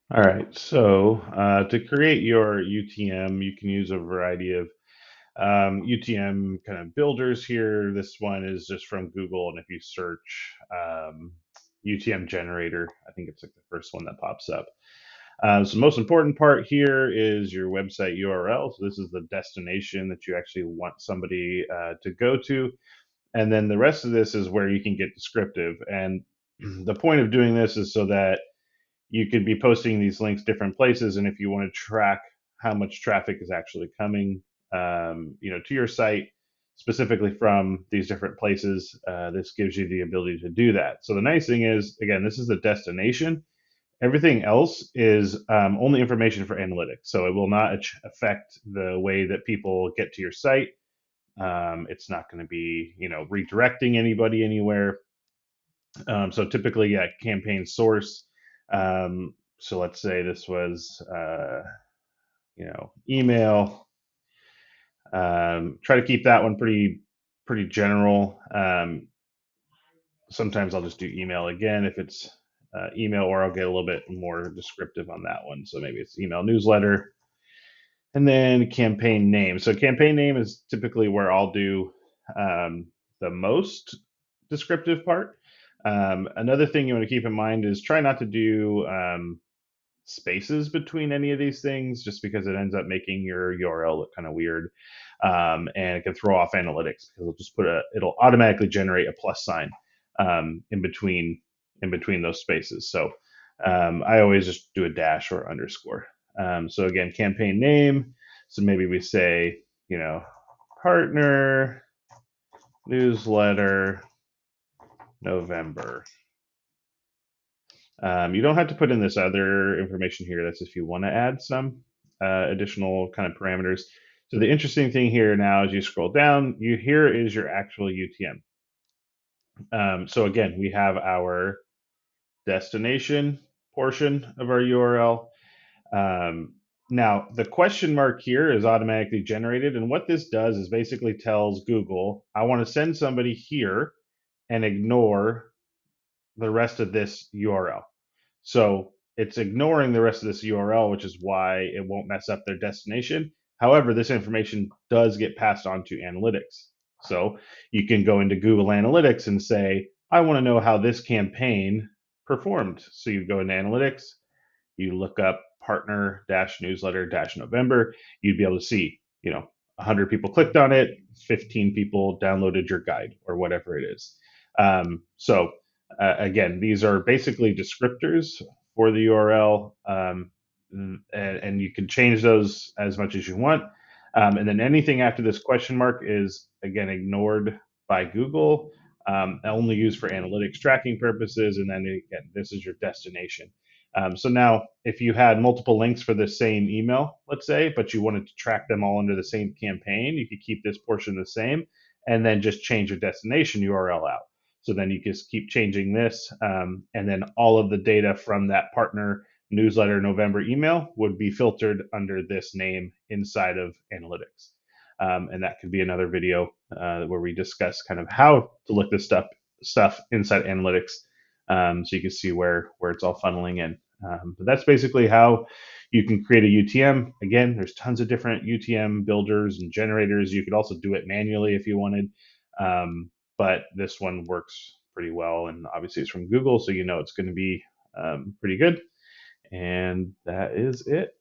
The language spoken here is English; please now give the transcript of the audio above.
All right, so to create your UTM, you can use a variety of UTM kind of builders here. This one is just from Google, and if you search UTM generator, I think it's like the first one that pops up. So the most important part here is your website URL. So this is the destination that you actually want somebody to go to. And then the rest of this is where you can get descriptive. And the point of doing this is so that you could be posting these links different places, and if you want to track how much traffic is actually coming, to your site specifically from these different places, this gives you the ability to do that. So the nice thing is, again, this is the destination. Everything else is only information for analytics, so it will not affect the way that people get to your site. It's not going to be, redirecting anybody anywhere. So typically, yeah, campaign source. So let's say this was, email. Try to keep that one pretty general. Sometimes I'll just do email again if it's email, or I'll get a little bit more descriptive on that one. So maybe it's email newsletter, and then campaign name. So campaign name is typically where I'll do the most descriptive part. Another thing you want to keep in mind is try not to do spaces between any of these things, just because it ends up making your URL look kind of weird, and it can throw off analytics because it'll automatically generate a plus sign in between those spaces. So I always just do a dash or underscore. So again, campaign name. So maybe we say, partner newsletter November. You don't have to put in this other information here. That's if you want to add some additional kind of parameters. So the interesting thing here now, as you scroll down, here is your actual UTM. So again, we have our destination portion of our URL. Now, the question mark here is automatically generated. And what this does is basically tells Google, I want to send somebody here and ignore the rest of this URL. So it's ignoring the rest of this URL, which is why it won't mess up their destination. However, this information does get passed on to analytics. So you can go into Google Analytics and say, I want to know how this campaign performed. So you go into analytics, you look up partner dash newsletter dash November, you'd be able to see, 100 people clicked on it, 15 people downloaded your guide or whatever it is. Again, these are basically descriptors for the URL, and you can change those as much as you want. And then anything after this question mark is, again, ignored by Google, only used for analytics tracking purposes. And then again, this is your destination. So now, if you had multiple links for the same email, let's say, but you wanted to track them all under the same campaign, you could keep this portion the same and then just change your destination URL out. So then you just keep changing this, and then all of the data from that partner newsletter November email would be filtered under this name inside of analytics. And that could be another video where we discuss kind of how to look this stuff inside analytics, so you can see where it's all funneling in. But that's basically how you can create a UTM. Again, there's tons of different UTM builders and generators. You could also do it manually if you wanted, but this one works pretty well. And obviously, it's from Google, so it's going to be pretty good. And that is it.